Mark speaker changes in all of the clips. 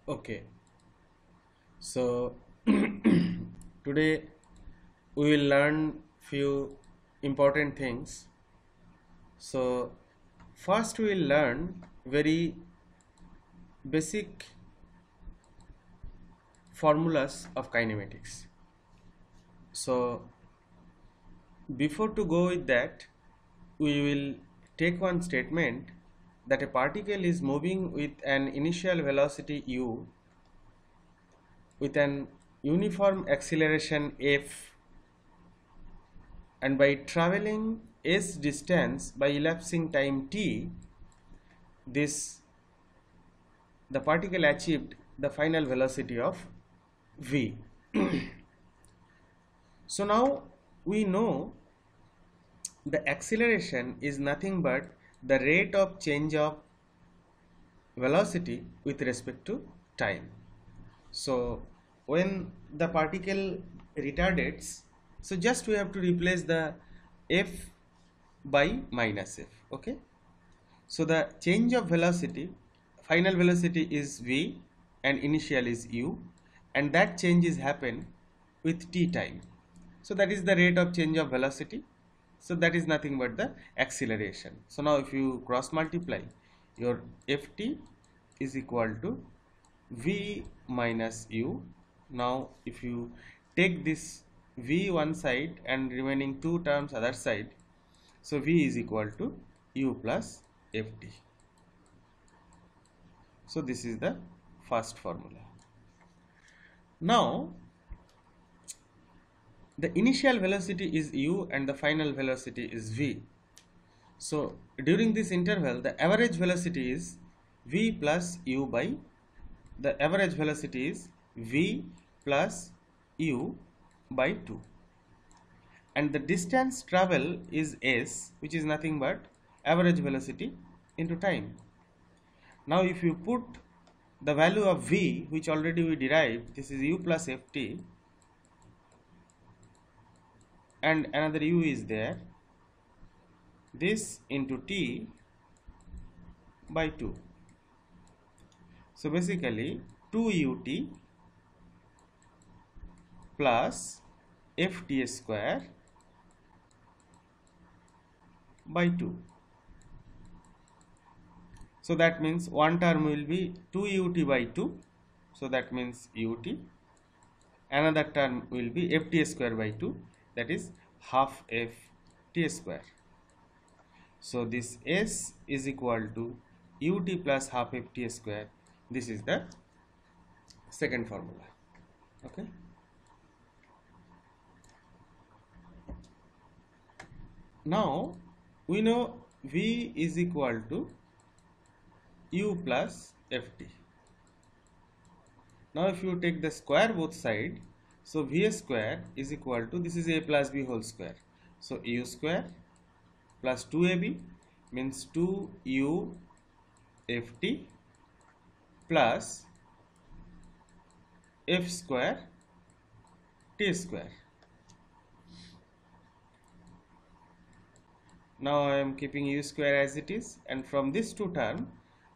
Speaker 1: Okay, so today we will learn few important things. So first we will learn very basic formulas of kinematics. So before to go with that, we will take one statement that a particle is moving with an initial velocity u with an uniform acceleration f, and by traveling s distance by elapsing time t, this the particle achieved the final velocity of v. So now we know the acceleration is nothing but the rate of change of velocity with respect to time. So when the particle retardates, so just we have to replace the f by minus f. Okay, so the change of velocity, final velocity is v and initial is u, and that change is happen with t time. So that is the rate of change of velocity. So that is nothing but the acceleration. So now if you cross multiply, your ft is equal to v minus u. Now if you take this v one side and remaining two terms other side, so v is equal to u plus ft. So this is the first formula. Now the initial velocity is u and the final velocity is v. So during this interval, the average velocity is v plus u by, the average velocity is v plus u by 2, and the distance travel is s, which is nothing but average velocity into time. Now if you put the value of v, which already we derived, this is u plus ft, and another u is there, this into t by 2. So basically 2 ut plus ft square by 2. So that means one term will be 2 ut by 2, so that means ut. Another term will be ft square by 2, that is half ft square. So this s is equal to ut plus half ft square. This is the second formula. Okay. Now we know v is equal to u plus ft. Now if you take the square both side, so v square is equal to, this is a plus b whole square, so u square plus 2ab means 2u ft plus f square t square. Now I am keeping u square as it is, and from this two term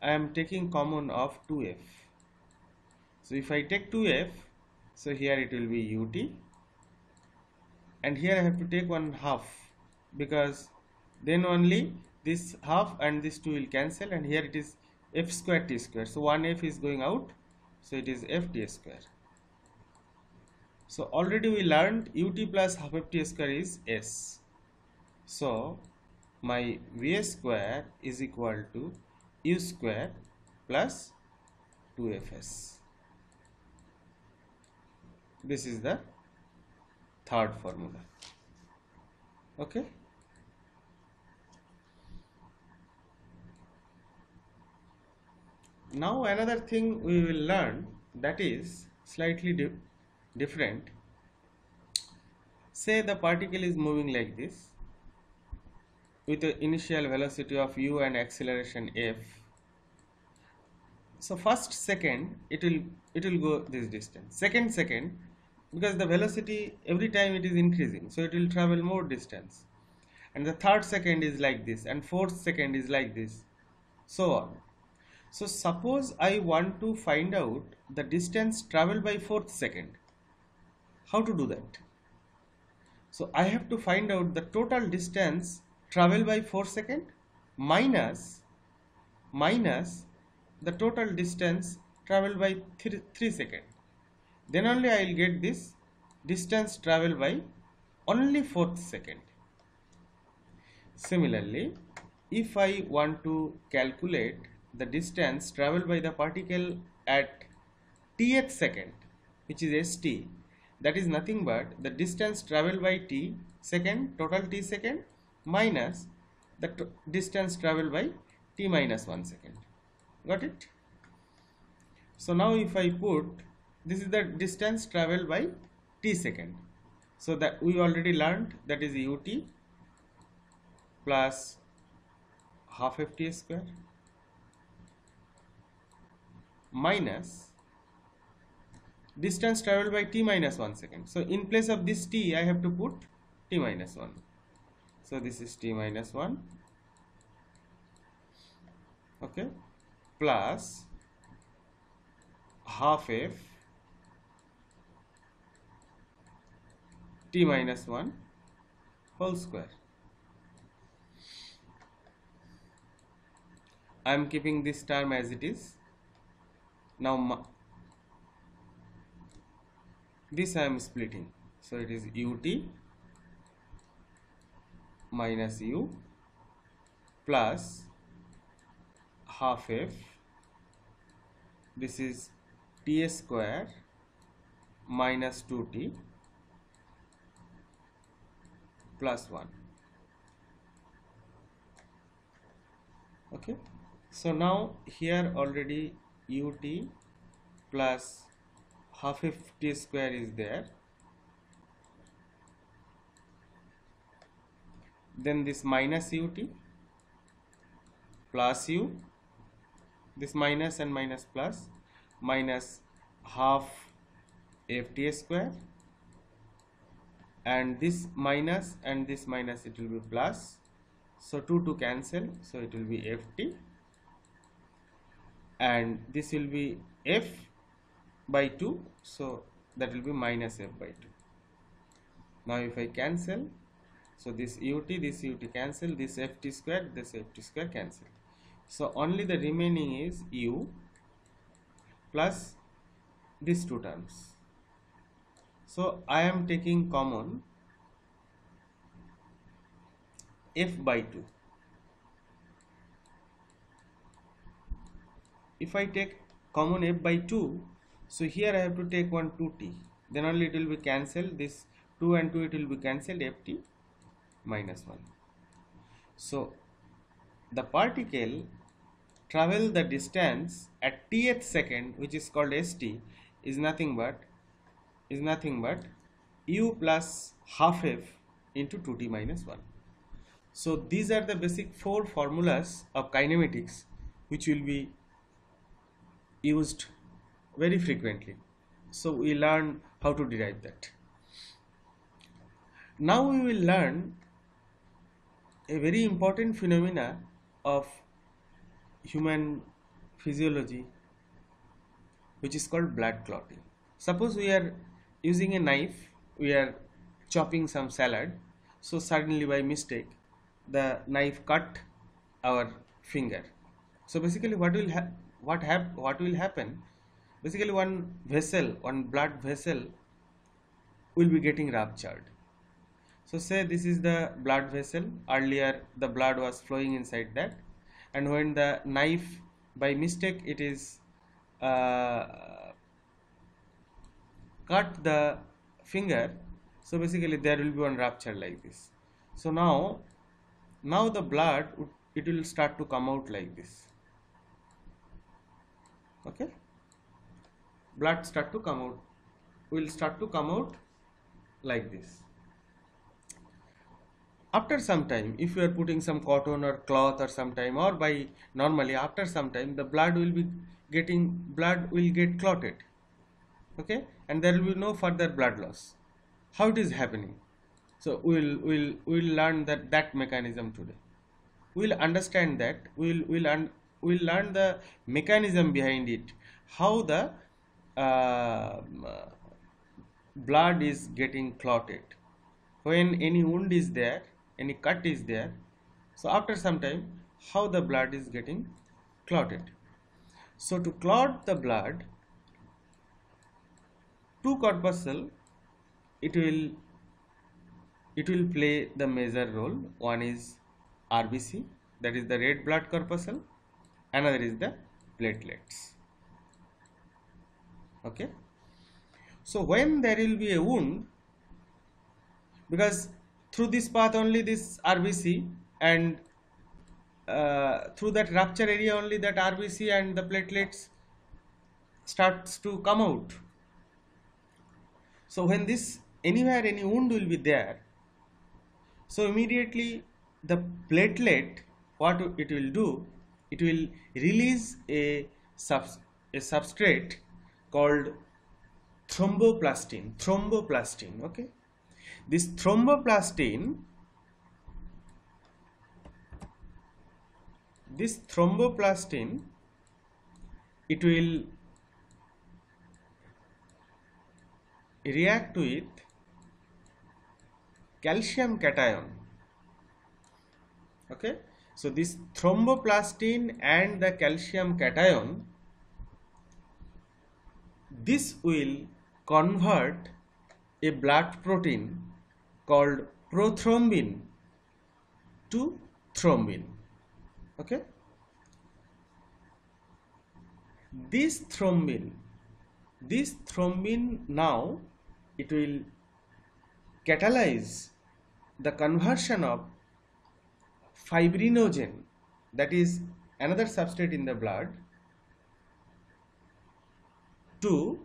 Speaker 1: I am taking common of 2f. So if I take 2f, so here it will be ut, and here I have to take one half, because then only this half and this 2 will cancel, and here it is f square t square, so one f is going out, so it is ft square. So already we learned ut plus half ft square is s. So my v square is equal to u square plus 2fs. This is the third formula. Okay. Now another thing we will learn, that is slightly different. Say the particle is moving like this with the initial velocity of u and acceleration f. So first second it will go this distance. Second, because the velocity every time it is increasing, so it will travel more distance. And the third second is like this, and fourth second is like this, so on. So suppose I want to find out the distance traveled by fourth second. How to do that? So I have to find out the total distance traveled by 4 second minus the total distance traveled by 3 second. Then only I will get this distance traveled by only fourth second. Similarly, if I want to calculate the distance traveled by the particle at tth second, which is st, that is nothing but the distance traveled by t second, total t second, minus the distance traveled by t minus 1 second. Got it? So now if I put, this is the distance traveled by t second. So that we already learned, that is ut plus half ft square minus distance traveled by t minus 1 second. So in place of this t, I have to put t minus 1. So this is t minus 1, okay, plus half f t minus 1 whole square. I am keeping this term as it is. Now this I am splitting, so it is ut minus u plus half f, this is t square minus 2t plus 1. Okay, so now here already ut plus half f t square is there, then this minus ut plus u, this minus and minus plus, minus half f t square, and this minus and this minus, it will be plus, so 2 to cancel, so it will be ft, and this will be f by 2, so that will be minus f by 2. Now if I cancel, so this ut cancel, this ft square cancel, so only the remaining is u plus these two terms. So I am taking common f by 2. If I take common f by 2, so here I have to take one 2t, then only it will be cancelled, this 2 and 2 it will be cancelled, ft minus 1. So the particle travel the distance at tth second, which is called st, is nothing but u plus half f into 2t minus 1. So these are the basic 4 formulas of kinematics which will be used very frequently. So we learn how to derive that. Now we will learn a very important phenomena of human physiology, which is called blood clotting. Suppose we are using a knife, we are chopping some salad, so suddenly by mistake the knife cut our finger. So basically what will happen, basically one blood vessel will be getting ruptured. So say this is the blood vessel, earlier the blood was flowing inside that, and when the knife by mistake it is cut the finger, so basically there will be one rupture like this. So now the blood, it will start to come out like this. Okay, blood will start to come out like this. After some time, if you are putting some cotton or cloth or some time, or by normally after some time, the blood will get clotted. Okay, and there will be no further blood loss. How it is happening? So we'll learn that mechanism today. We'll understand that. We'll we'll learn the mechanism behind it, how the uh, blood is getting clotted. When any wound is there, any cut is there, so after some time, how the blood is getting clotted. So to clot the blood, two corpuscle, it will play the major role. One is RBC, that is the red blood corpuscle, another is the platelets. Okay, so when there will be a wound, because through this path only this RBC and through that rupture area only that RBC and the platelets starts to come out. So when this anywhere any wound will be there, so immediately the platelet, what it will do, it will release a substrate called thromboplastin. Okay, this thromboplastin it will react with calcium cation. Okay, so this thromboplastin and the calcium cation, this will convert a blood protein called prothrombin to thrombin. Okay, this thrombin now it will catalyze the conversion of fibrinogen, that is another substrate in the blood, to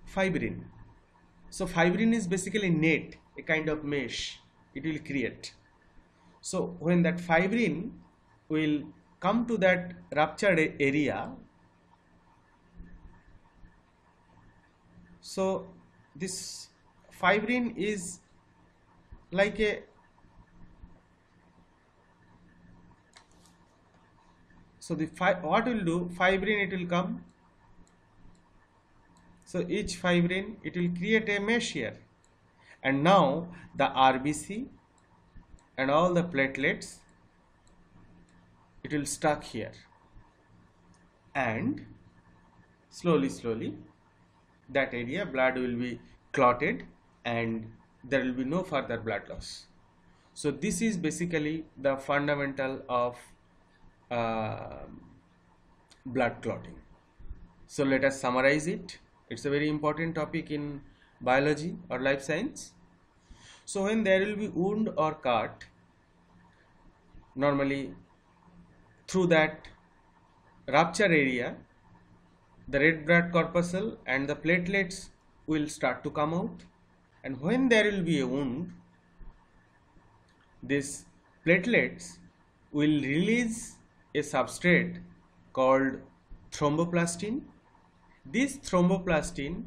Speaker 1: fibrin. So fibrin is basically net, a kind of mesh it will create. So when that fibrin will come to that ruptured area, so this fibrin is like a, so the what will do, fibrin it will come, so each fibrin it will create a mesh here, and now the RBC and all the platelets it will stuck here, and slowly that area blood will be clotted and there will be no further blood loss. So this is basically the fundamental of blood clotting. So let us summarize it. It's a very important topic in biology or life science. So when there will be wound or cut, normally through that rupture area, the red blood corpuscle and the platelets will start to come out, and when there will be a wound, these platelets will release a substrate called thromboplastin. This thromboplastin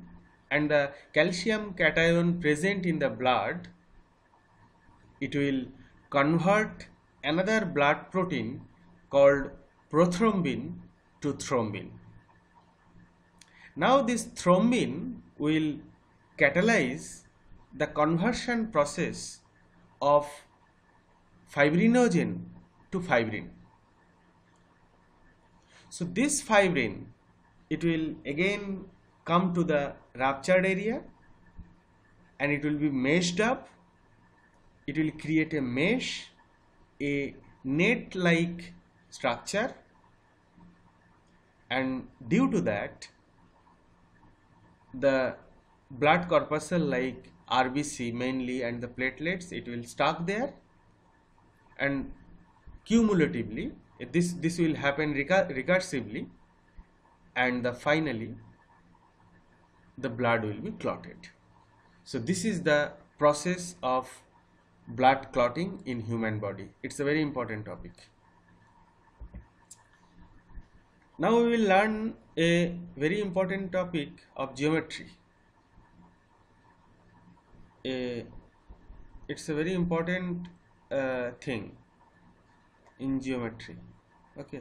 Speaker 1: and the calcium cation present in the blood, it will convert another blood protein called prothrombin to thrombin. Now this thrombin will catalyze the conversion process of fibrinogen to fibrin. So this fibrin, it will again come to the ruptured area and it will be meshed up. It will create a mesh, a net-like structure, and due to that, the blood corpuscle like RBC mainly and the platelets, it will stuck there, and cumulatively this will happen recursively, and finally the blood will be clotted. So this is the process of blood clotting in human body. It's a very important topic. Now we will learn a very important topic of geometry. It's a very important thing in geometry. Okay,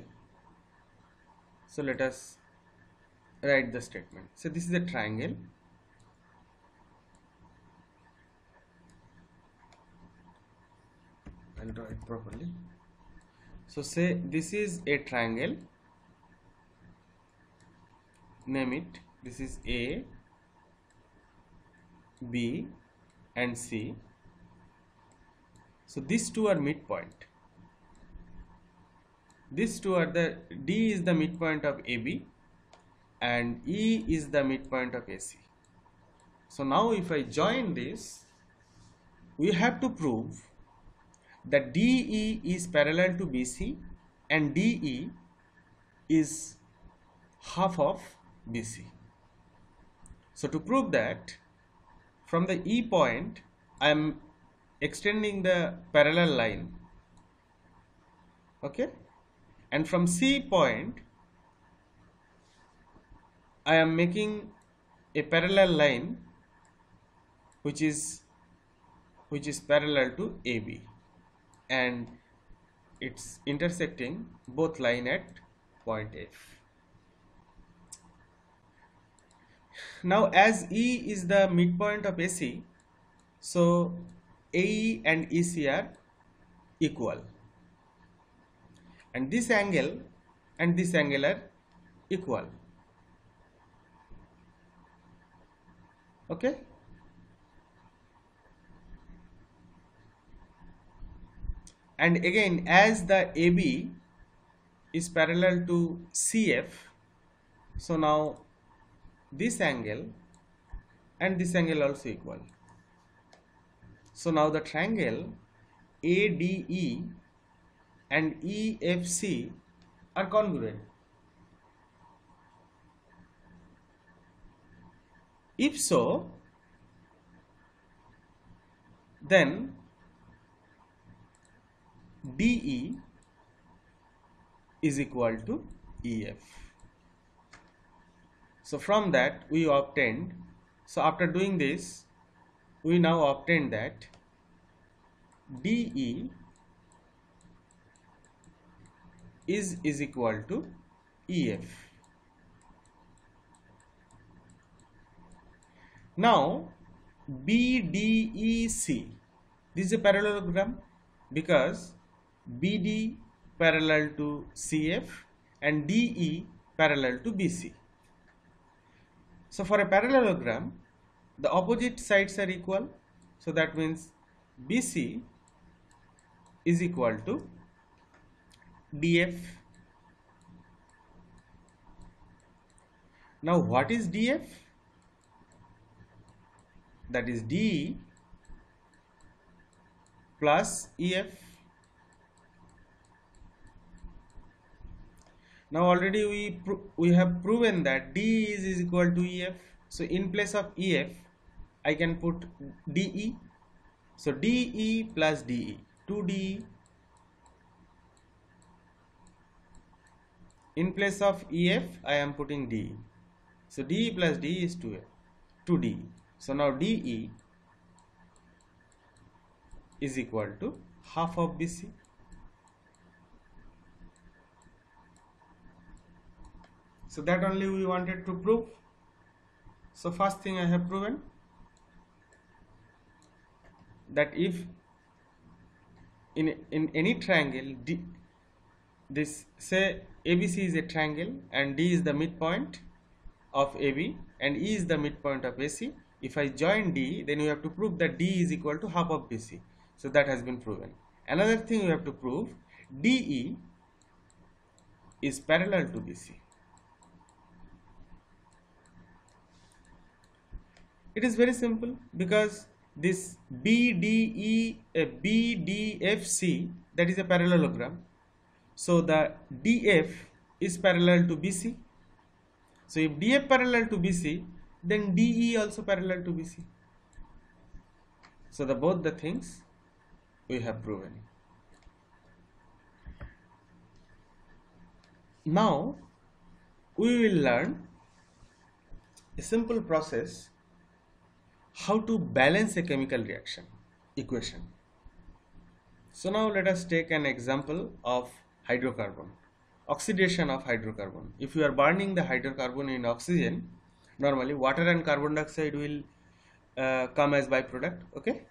Speaker 1: so let us write the statement. So this is a triangle. I'll draw it properly. So say this is a triangle, name it, this is A, B and C. So these two are midpoint. These two are the, D is the midpoint of AB and E is the midpoint of AC. So now if I join this, we have to prove that DE is parallel to BC and DE is half of BC. So to prove that, from the E point I am extending the parallel line, okay, and from C point I am making a parallel line which is parallel to AB, and it's intersecting both line at point F. Now as E is the midpoint of AC, so AE and EC are equal, and this angle and this angle are equal. Okay, and again as the AB is parallel to CF, so now this angle and this angle also equal. So now the triangle ADE and EFC are congruent. If so, then DE is equal to EF. So from that we obtained, so after doing this, we now obtained that DE is equal to EF. Now BDEC, this is a parallelogram because BD parallel to CF and DE parallel to BC. So for a parallelogram, the opposite sides are equal, so that means BC is equal to DF. Now what is DF? That is DE plus EF. Now already we have proven that DE is equal to EF. So in place of EF, I can put DE. So DE plus DE, 2DE. In place of EF, I am putting DE. So DE plus DE is 2DE. So now DE is equal to half of BC. So that only we wanted to prove. So first thing I have proven that if in any triangle this say ABC is a triangle and D is the midpoint of AB and E is the midpoint of AC, if I join D, then you have to prove that D is equal to half of BC. So that has been proven. Another thing you have to prove, DE is parallel to BC. It is very simple because this BDFC, that is a parallelogram. So the DF is parallel to BC. So if DF parallel to BC, then DE also parallel to BC. So both the things we have proven. Now we will learn a simple process how to balance a chemical reaction equation. So now let us take an example of hydrocarbon. oxidation of hydrocarbon. If you are burning the hydrocarbon in oxygen, normally water and carbon dioxide will come as byproduct. Okay,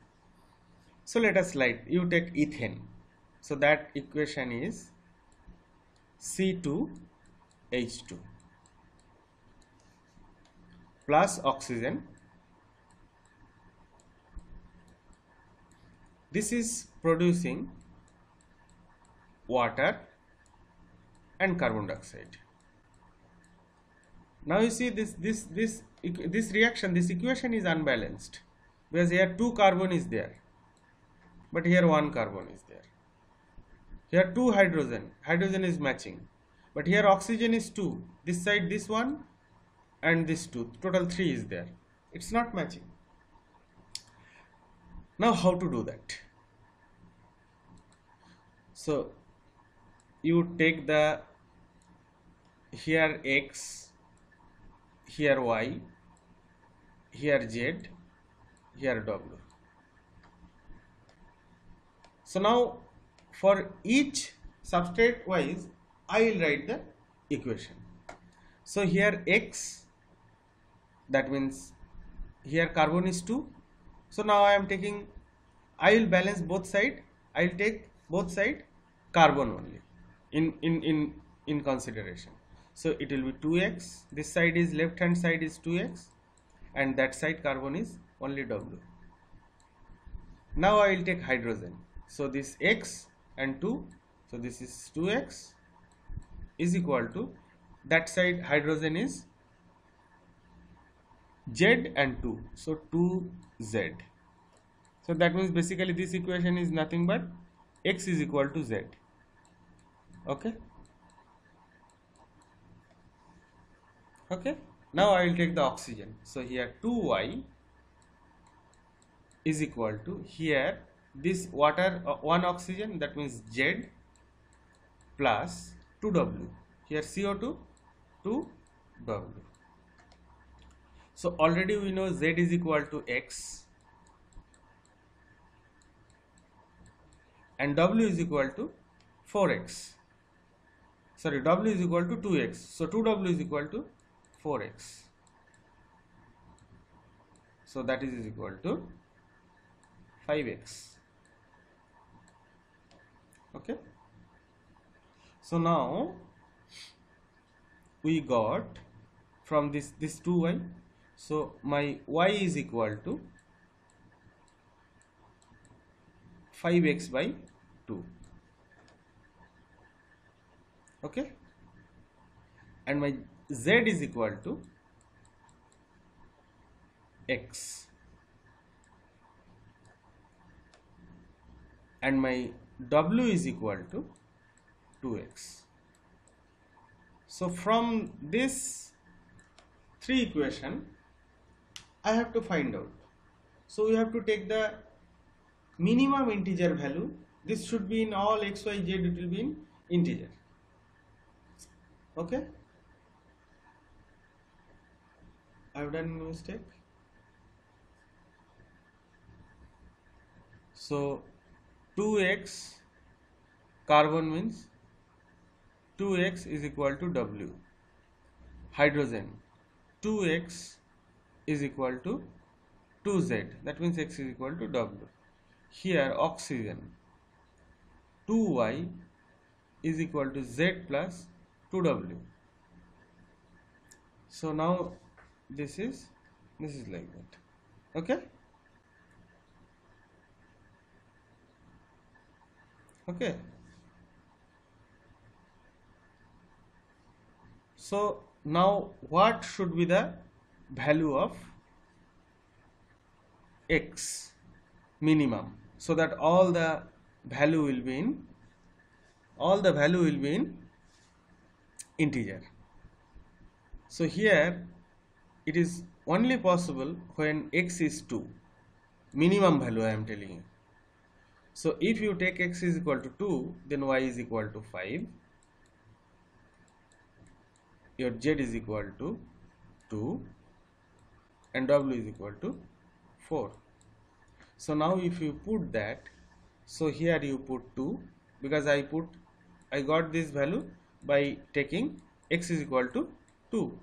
Speaker 1: so let us write, you take ethane, so that equation is C2H2 plus oxygen. This is producing water and carbon dioxide. Now you see this reaction, this equation is unbalanced, because here 2 carbon is there, but here 1 carbon is there. Here 2 hydrogen is matching, but here oxygen is 2. This side this one and this 2, total 3 is there. It's not matching. Now how to do that? So you take the here X, here Y, here Z, here W. So now for each substrate wise I will write the equation. So here X, that means here carbon is 2. So now I am taking, I will balance both side, I will take both side carbon only in consideration. So it will be 2x, this side is left hand side is 2x, and that side carbon is only W. Now I will take hydrogen. So this x and 2, so this is 2x is equal to, that side hydrogen is Z and 2, so 2Z. So that means basically this equation is nothing but x is equal to z. Okay. Okay. Now I will take the oxygen. So here 2y is equal to, here this water, 1 oxygen, that means Z plus 2W. Here CO2, 2W. So already we know Z is equal to x and W is equal to 4x. Sorry, W is equal to 2x. So 2W is equal to 4x. So that is equal to 5x. Okay. So now we got from this 2y. So my y is equal to 5x by 2. Okay. And my z is equal to x. And my w is equal to 2x. So from this 3 equation I have to find out. So we have to take the minimum integer value. This should be in all x, y, z, it will be in integer. Okay. I have done a mistake. So 2x carbon means 2x is equal to W. Hydrogen 2x is equal to 2z, that means x is equal to W. Here oxygen 2y is equal to z plus 2w. So now this is like that. Okay. Okay. So now what should be the value of x minimum, so that all the value will be in integer. So here it is only possible when x is 2, minimum value I am telling you. So if you take x is equal to 2, then y is equal to 5, your z is equal to 2, and w is equal to 4. So now if you put that, so here you put 2, because I got this value, by taking x is equal to 2.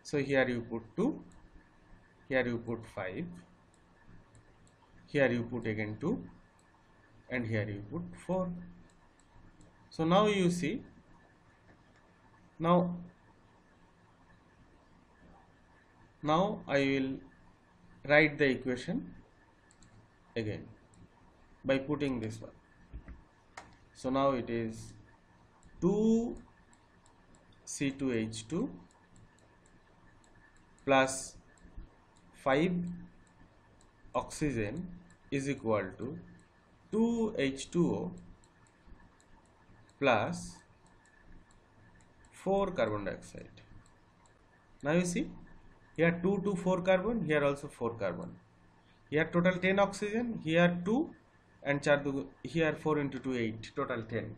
Speaker 1: So here you put 2, here you put 5, here you put again 2, and here you put 4. So now you see, now I will write the equation again by putting this one. So now it is 2 C2H2 plus 5 oxygen is equal to 2 H2O plus 4 carbon dioxide. Now you see, here 2 to 4 carbon, here also 4 carbon. Here total 10 oxygen, here 2, and here 4 into 2 8, total 10.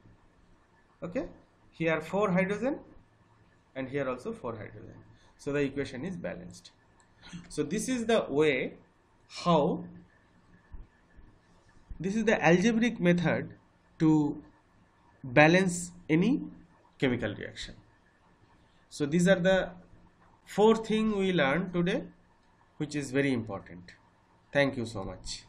Speaker 1: Okay, here 4 hydrogen, and here also 4 hydrogen. So the equation is balanced. So this is the way how, this is the algebraic method to balance any chemical reaction. So these are the 4 things we learned today, which is very important. Thank you so much.